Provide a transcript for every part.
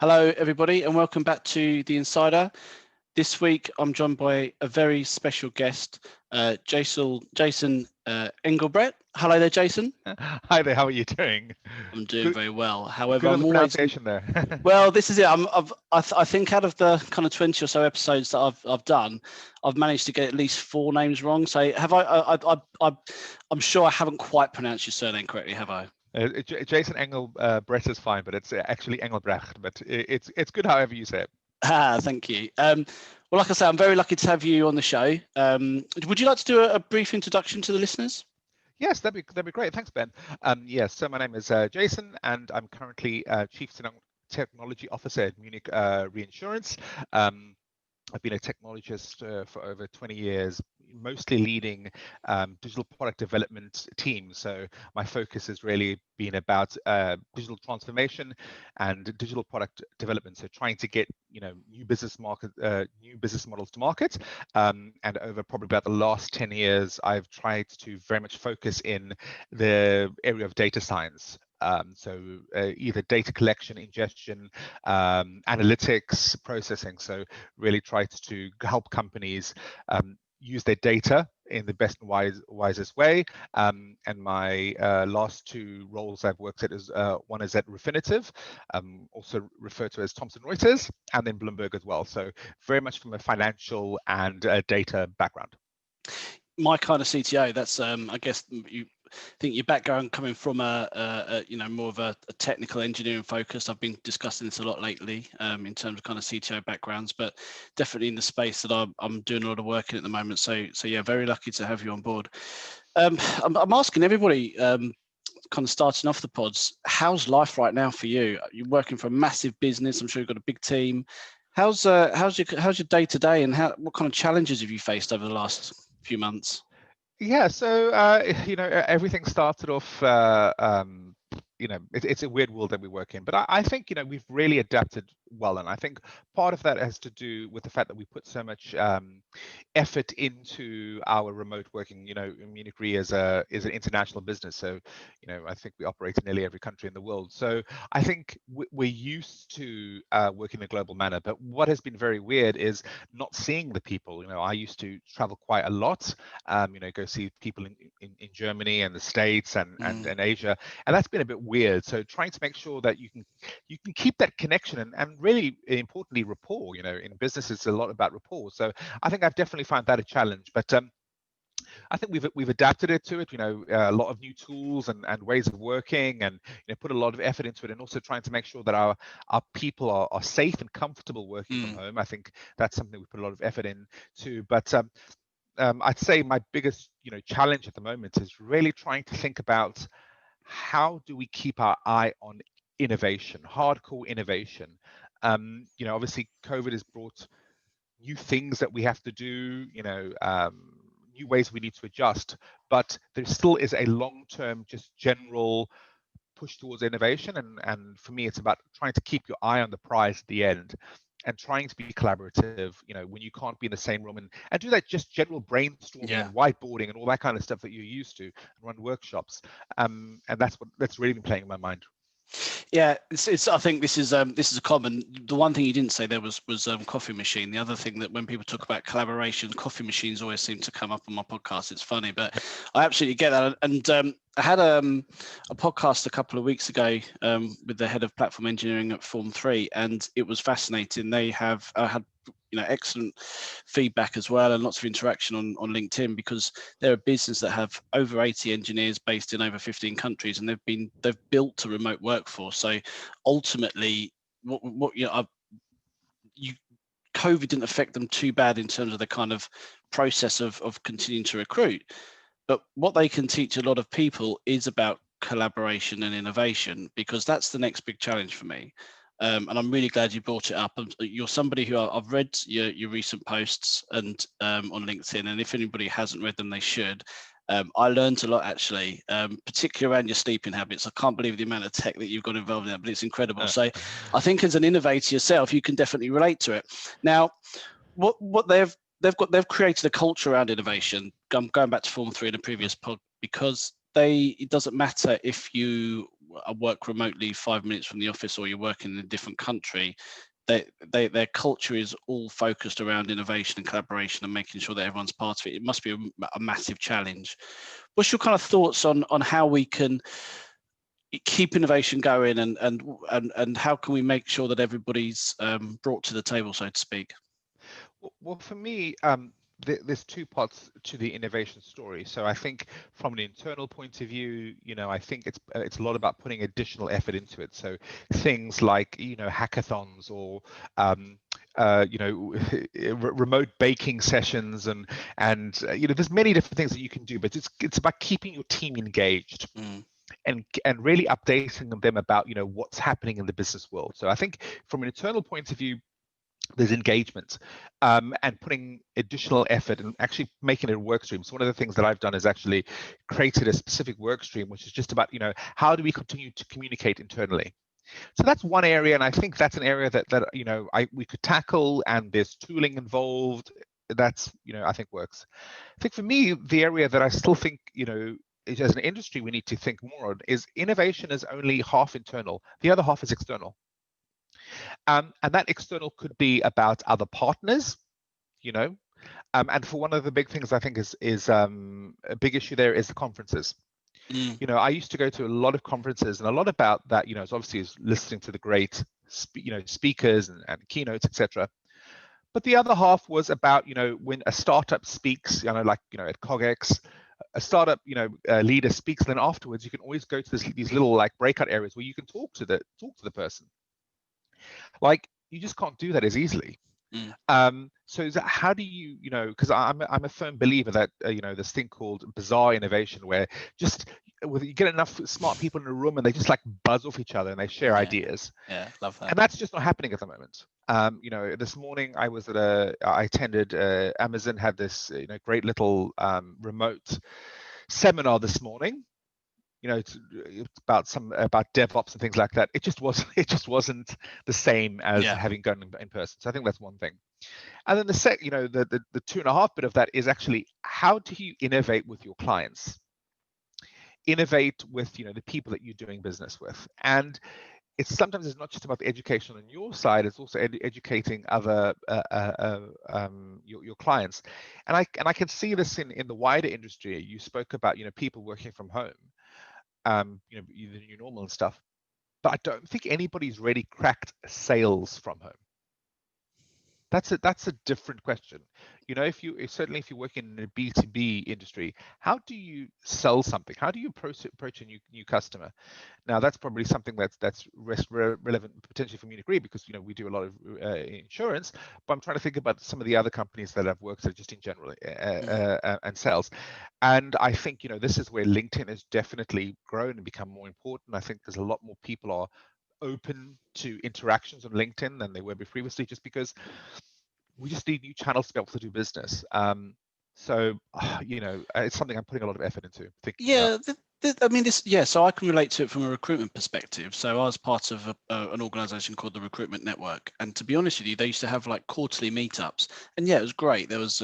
Hello, everybody, and welcome back to The Insider. This week, I'm joined by a very special guest, Jason Engelbrecht. Hello there, Jason. Hi there, how are you doing? I'm doing Good, very well. However, good on I'm the always pronunciation there. well. This is it. I think out of the kind of 20 or so episodes that I've done, I've managed to get at least 4 names wrong. So have I'm sure I haven't quite pronounced your surname correctly, have I? Jason Engelbrecht is fine, but it's actually Engelbrecht. But it's good however you say it. Thank you. Well, like I say, I'm very lucky to have you on the show. Would you like to do a brief introduction to the listeners? Yes, that'd be great. Thanks, Ben. Yes, so my name is Jason, and I'm currently Chief Technology Officer at Munich Re. I've been a technologist for over 20 years, mostly leading digital product development teams. So my focus has really been about digital transformation and digital product development. So trying to get new business models to market. And over probably about the last 10 years, I've tried to very much focus in the area of data science. Either data collection, ingestion, analytics, processing. So really tried to help companies use their data in the best and wisest way. And my last 2 roles I've worked at is one is at Refinitiv, also referred to as Thomson Reuters, and then Bloomberg as well. So very much from a financial and data background. My kind of CTO. That's I guess you think your background coming from a more of a technical engineering focus. I've been discussing this a lot lately in terms of kind of CTO backgrounds, but definitely in the space that I'm doing a lot of work in at the moment. So yeah, very lucky to have you on board. I'm asking everybody, kind of starting off the pods, how's life right now for you? You're working for a massive business. I'm sure you've got a big team. How's your day to day, and what kind of challenges have you faced over the last few months? Yeah, so everything started off. It's a weird world that we work in, but I think we've really adapted well, and I think part of that has to do with the fact that we put so much effort into our remote working. Munich Re is an international business, so I think we operate in nearly every country in the world. So I think we're used to working in a global manner. But what has been very weird is not seeing the people. I used to travel quite a lot. Go see people in Germany and the States and Asia, and that's been a bit weird. So trying to make sure that you can keep that connection and really importantly rapport. In business it's a lot about rapport. So I think I've definitely found that a challenge, but I think we've adapted it to it. A lot of new tools and ways of working, and put a lot of effort into it, and also trying to make sure that our people are safe and comfortable working from home. I think that's something we put a lot of effort into. But I'd say my biggest challenge at the moment is really trying to think about how do we keep our eye on innovation, hardcore innovation. Obviously COVID has brought new things that we have to do, new ways we need to adjust, but there still is a long-term, just general push towards innovation. And for me, it's about trying to keep your eye on the prize at the end and trying to be collaborative, when you can't be in the same room, and do that just general brainstorming and whiteboarding and all that kind of stuff that you're used to, and run workshops. And that's really been playing in my mind. Yeah, it's. I think this is a common. The one thing you didn't say there was coffee machine. The other thing that when people talk about collaboration, coffee machines always seem to come up on my podcast. It's funny, but I absolutely get that. And I had a podcast a couple of weeks ago with the head of platform engineering at Form 3, and it was fascinating. They have had excellent feedback as well, and lots of interaction on LinkedIn, because they're a business that have over 80 engineers based in over 15 countries, and they've built a remote workforce. So ultimately, COVID didn't affect them too bad in terms of the kind of process of continuing to recruit. But what they can teach a lot of people is about collaboration and innovation, because that's the next big challenge for me. And I'm really glad you brought it up. You're somebody who I've read your recent posts and on LinkedIn, and if anybody hasn't read them, they should. I learned a lot, actually, particularly around your sleeping habits. I can't believe the amount of tech that you've got involved in that, but it's incredible. So I think as an innovator yourself, you can definitely relate to it. Now, what they've created a culture around innovation. Going back to Form 3 in a previous pod, because it doesn't matter if you work remotely 5 minutes from the office, or you're working in a different country, their culture is all focused around innovation and collaboration and making sure that everyone's part of it. It must be a massive challenge. What's your kind of thoughts on how we can keep innovation going, and how can we make sure that everybody's brought to the table, so to speak? Well, for me, there's two parts to the innovation story. So I think from an internal point of view, I think it's a lot about putting additional effort into it. So things like, hackathons, or remote baking sessions, and there's many different things that you can do, but it's about keeping your team engaged. And really updating them about what's happening in the business world. So I think from an internal point of view, there's engagement, and putting additional effort and actually making it a work stream. So one of the things that I've done is actually created a specific work stream, which is just about how do we continue to communicate internally. So that's one area, and I think that's an area that we could tackle, and there's tooling involved. That's I think works. I think for me, the area that I still think as an industry we need to think more on is innovation is only half internal. The other half is external. And that external could be about other partners, and for one of the big things I think is a big issue there is the conferences. I used to go to a lot of conferences, and a lot about that, is obviously is listening to the great, speakers and keynotes, etc. But the other half was about, when a startup speaks, like, at CogX, a startup, leader speaks, then afterwards you can always go to these little like breakout areas where you can talk to the person. Like, you just can't do that as easily. So how do you, because I'm a firm believer that, this thing called bizarre innovation, where just you get enough smart people in a room and they just like buzz off each other and they share ideas. Yeah, love that. And that's just not happening at the moment. This morning I was I attended, Amazon had this, great little remote seminar this morning. It's about DevOps and things like that. It just wasn't the same as having gone in person. So I think that's one thing. And then the 2.5 bit of that is actually, how do you innovate with your clients? Innovate with the people that you're doing business with. And sometimes it's not just about the education on your side, it's also educating other your clients. And I can see this in the wider industry. You spoke about people working from home, the new normal and stuff, but I don't think anybody's really cracked sales from home. That's a different question. If you're working in a B2B industry, how do you sell something? How do you approach a new customer? Now, that's probably something that's relevant potentially for Munich Re, because we do a lot of insurance. But I'm trying to think about some of the other companies that I've worked at just in general, and sales. And I think this is where LinkedIn has definitely grown and become more important. I think there's a lot more people are open to interactions on LinkedIn than they were previously, just because we just need new channels to be able to do business. So it's something I'm putting a lot of effort into thinking about. So I can relate to it from a recruitment perspective. So I was part of an organization called the Recruitment Network, and to be honest with you, they used to have like quarterly meetups, and it was great. There was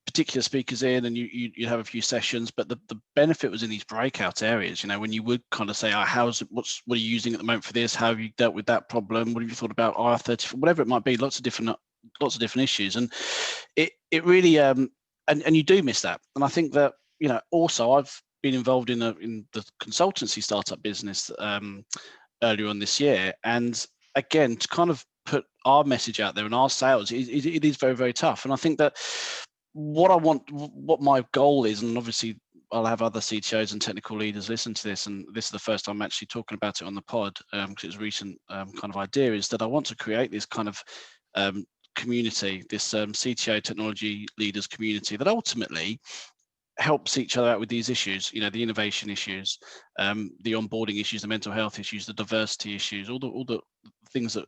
particular speakers in, and you'd have a few sessions, but the benefit was in these breakout areas, when you would kind of say, what are you using at the moment for this? How have you dealt with that problem? What have you thought about IR34? Whatever it might be, lots of different issues. And it really, and you do miss that. And I think that, also I've been involved in the consultancy startup business earlier on this year. And again, to kind of put our message out there and our sales, it is very, very tough. And I think that what my goal is, and obviously I'll have other CTOs and technical leaders listen to this, and this is the first time I'm actually talking about it on the pod, because it's a recent kind of idea, is that I want to create this kind of community, this CTO technology leaders community that ultimately helps each other out with these issues, the innovation issues, the onboarding issues, the mental health issues, the diversity issues, all the things that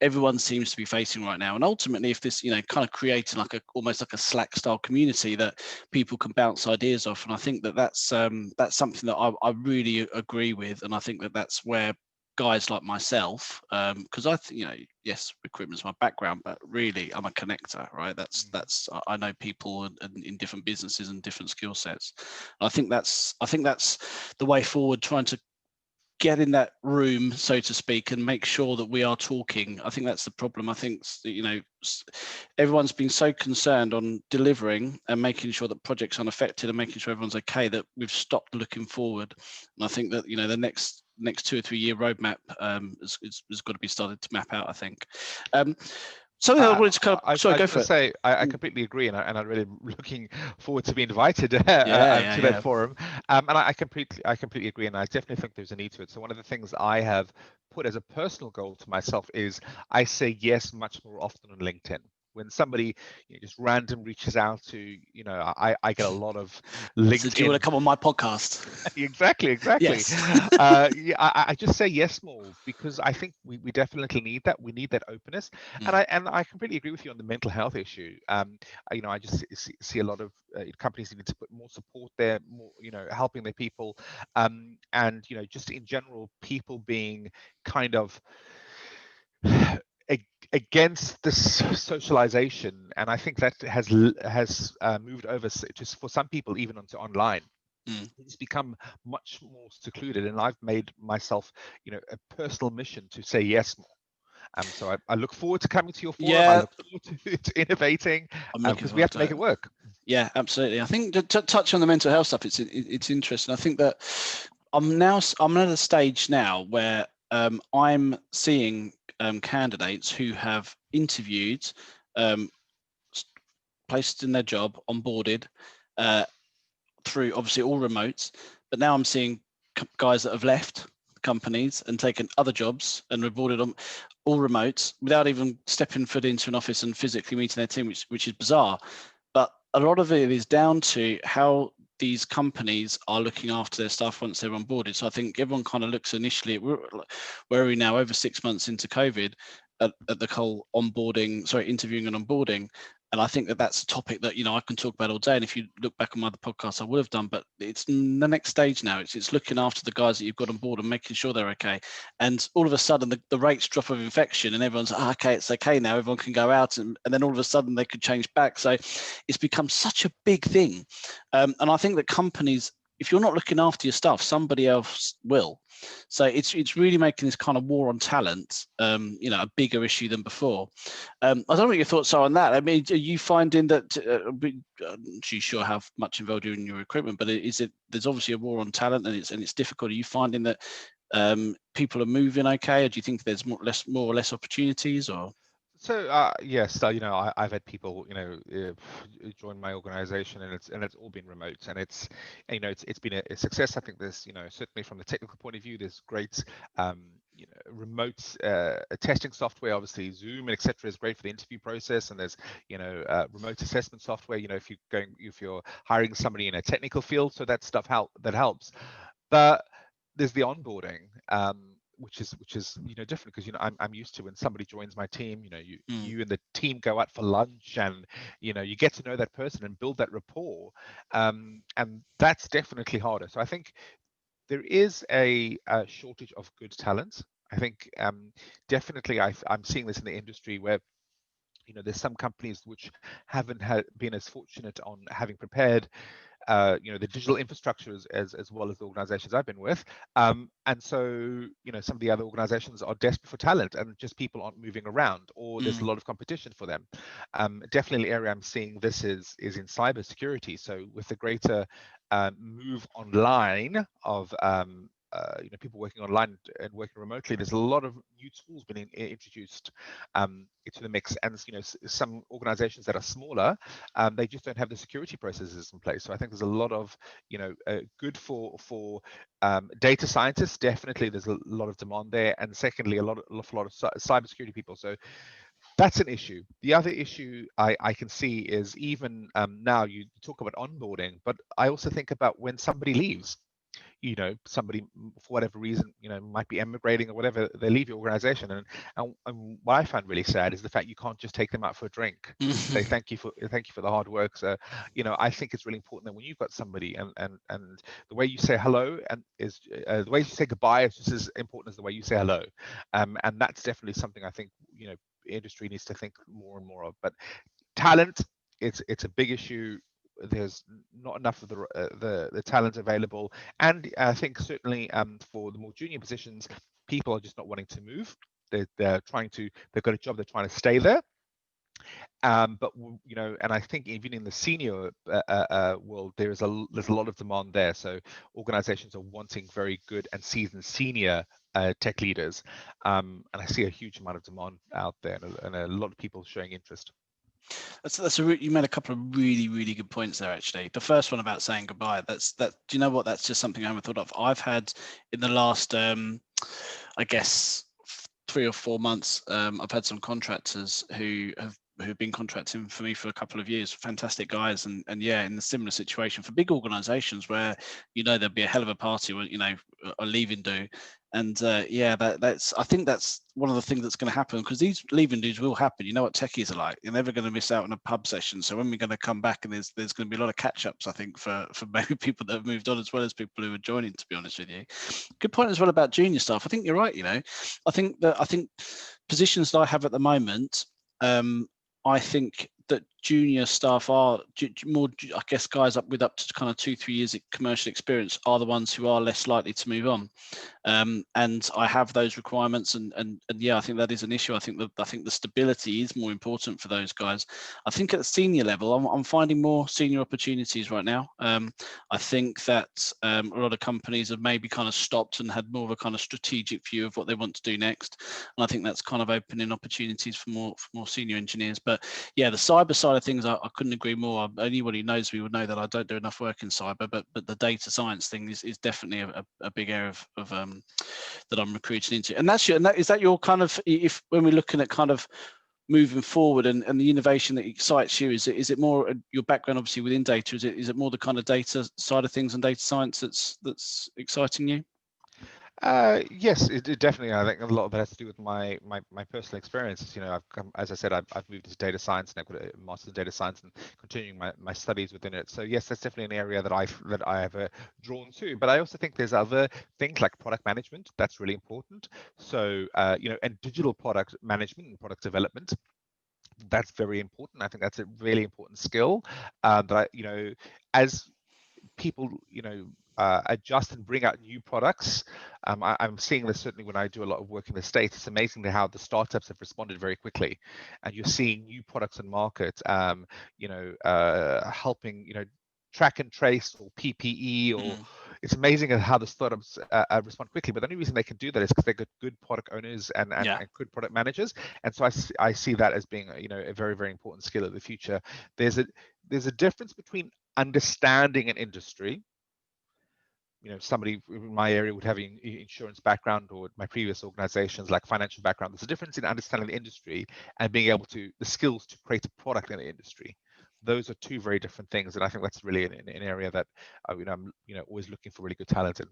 everyone seems to be facing right now. And ultimately, if this, kind of creating almost like a Slack style community that people can bounce ideas off. And I think that's something that I really agree with. And I think that's where guys like myself, because I think, yes, recruitment's my background, but really I'm a connector, right? That's I know people in different businesses and different skill sets. I think that's the way forward, trying to get in that room, so to speak, and make sure that we are talking. I think that's the problem. I think, everyone's been so concerned on delivering and making sure that projects aren't affected and making sure everyone's okay that we've stopped looking forward. And I think that, the next 2 or 3 year roadmap has got to be started to map out, I think. Something I wanted to go for it. I completely agree, and I'm really looking forward to being invited to Yeah. that forum. And I completely agree, and I definitely think there's a need to it. So one of the things I have put as a personal goal to myself is I say yes much more often on LinkedIn. When somebody just random reaches out to, I get a lot of LinkedIn. So do you want to come on my podcast? Exactly. Yes. I just say yes more because I think we definitely need that. We need that openness, and I completely agree with you on the mental health issue. I just see a lot of companies need to put more support there, more helping their people, and just in general, people being kind of against this socialization, and I think that has moved over just for some people even onto online. It's become much more secluded, and I've made myself a personal mission to say yes more. So I look forward to coming to your forum. I look forward to innovating because we have to make it work. Yeah, absolutely. I think to touch on the mental health stuff, it's interesting. I think that I'm at a stage now where I'm seeing candidates who have interviewed, placed in their job, onboarded through obviously all remotes, but now I'm seeing guys that have left companies and taken other jobs and reported on all remotes without even stepping foot into an office and physically meeting their team, which is bizarre. But a lot of it is down to how these companies are looking after their staff once they're onboarded. So I think everyone kind of looks initially at where are we now, over 6 months into COVID, at the whole interviewing and onboarding. And I think that that's a topic that, I can talk about all day. And if you look back on my other podcasts, I would have done, but it's the next stage now. It's looking after the guys that you've got on board and making sure they're okay. And all of a sudden the rates drop of infection and everyone's okay, it's okay now. Everyone can go out and then all of a sudden they could change back. So it's become such a big thing. And I think that companies, if you're not looking after your stuff, somebody else will. So it's really making this kind of war on talent, a bigger issue than before. I don't know what your thoughts are on that. I mean, are you finding that? I'm not sure how much involved you're in your recruitment, but there's obviously a war on talent and it's difficult. Are you finding that people are moving okay, or do you think there's more or less opportunities, or? So yes, I've had people join my organization, and it's all been remote, and it's been a success. I think there's certainly from the technical point of view, there's great remote testing software. Obviously Zoom and etc. is great for the interview process, and there's remote assessment software. If you're hiring somebody in a technical field, so that stuff helps. But there's the onboarding. Which is different because I'm used to when somebody joins my team, you and the team go out for lunch, and you get to know that person and build that rapport, and that's definitely harder. So I think there is a shortage of good talent. I think definitely I'm seeing this in the industry where there's some companies which haven't been as fortunate on having prepared the digital infrastructure as well as the organizations I've been with. And so, some of the other organizations are desperate for talent and just people aren't moving around, or there's a lot of competition for them. Definitely the area I'm seeing this is in cybersecurity. So with the greater move online of people working online and working remotely, there's a lot of new tools being introduced into the mix, and some organizations that are smaller, they just don't have the security processes in place. So I think there's a lot of good for data scientists. Definitely there's a lot of demand there, and secondly a lot of cybersecurity people. So that's an issue. The other issue I can see is even now you talk about onboarding, but I also think about when somebody leaves. Somebody for whatever reason, might be emigrating or whatever, they leave your organization, and what I find really sad is the fact you can't just take them out for a drink, say thank you for the hard work. So I think it's really important that when you've got somebody, and the way you say hello and is the way you say goodbye is just as important as the way you say hello, and that's definitely something I think industry needs to think more and more of. But talent, it's a big issue. there's not enough of the talent available, and I think certainly for the more junior positions, people are just not wanting to move. They've got a job, they're trying to stay there. But and I think even in the senior world, there's a lot of demand there. So organizations are wanting very good and seasoned senior tech leaders, and I see a huge amount of demand out there, and a lot of people showing interest. You made a couple of really good points there. Actually, the first one about saying goodbye. Do you know what? That's just something I haven't thought of. I've had in the last, I guess, 3 or 4 months. I've had some contractors who've been contracting for me for a couple of years, fantastic guys, and yeah, in a similar situation for big organizations where there'll be a hell of a party when a leaving do, and that's I think that's one of the things that's going to happen, because these leaving dues will happen. You know what techies are like, you're never going to miss out on a pub session. So when we're going to come back, and there's going to be a lot of catch-ups, I think, for maybe people that have moved on as well as people who are joining, to be honest with you. Good point as well about junior staff. I think you're right. I think positions that I have at the moment, I think that junior staff are more, I guess, guys up to kind of 2-3 years of commercial experience are the ones who are less likely to move on. And I have those requirements, and yeah, I think that is an issue. I think the stability is more important for those guys. I think at the senior level, I'm finding more senior opportunities right now. I think that a lot of companies have maybe kind of stopped and had more of a kind of strategic view of what they want to do next, and I think that's kind of opening opportunities for more senior engineers. But yeah, the cyber side of things, I couldn't agree more. Anybody who knows me would know that I don't do enough work in cyber, but the data science thing is definitely a big area of that I'm recruiting into. And is that your kind of, if when we're looking at kind of moving forward and the innovation that excites you, is it more your background obviously within data? Is it more the kind of data side of things and data science that's exciting you? Yes, it definitely. I think a lot of that has to do with my personal experiences. As I said, I've moved into data science, and I've got a master's in data science and continuing my studies within it. So yes, that's definitely an area that I have drawn to. But I also think there's other things like product management that's really important. So and digital product management and product development. That's very important. I think that's a really important skill that as people adjust and bring out new products. I'm seeing this certainly when I do a lot of work in the States. It's amazing how the startups have responded very quickly, and you're seeing new products in market, helping track and trace or PPE or it's amazing how the startups respond quickly. But the only reason they can do that is because they've got good product owners and good product managers. And so I see that as being a very, very important skill of the future. There's a difference between understanding an industry. Somebody in my area would have an insurance background, or my previous organizations like financial background. There's a difference in understanding the industry and being able the skills to create a product in the industry. Those are two very different things, and I think that's really an area that I'm always looking for really good talent in.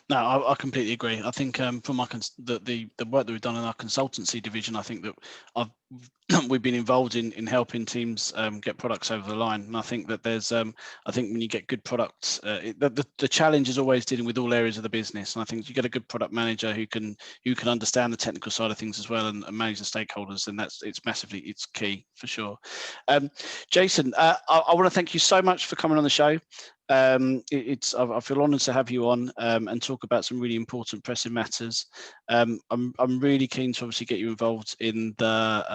No, I completely agree. I think from the work that we've done in our consultancy division, I think that we've been involved in helping teams get products over the line. And I think that there's, I think when you get good products, the challenge is always dealing with all areas of the business. And I think you get a good product manager who can understand the technical side of things as well and manage the stakeholders, and it's key for sure. Jason, I want to thank you so much for coming on the show. I feel honoured to have you on and talk about some really important pressing matters. I'm really keen to obviously get you involved in the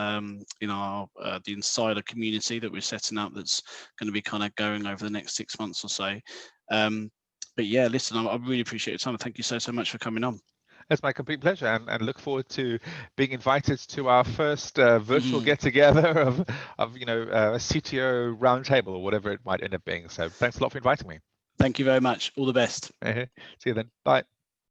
the insider community that we're setting up. That's going to be kind of going over the next 6 months or so. But yeah, listen, I really appreciate your time. Thank you so much for coming on. It's my complete pleasure, and look forward to being invited to our first virtual get-together of a CTO roundtable or whatever it might end up being. So thanks a lot for inviting me. Thank you very much. All the best. See you then. Bye.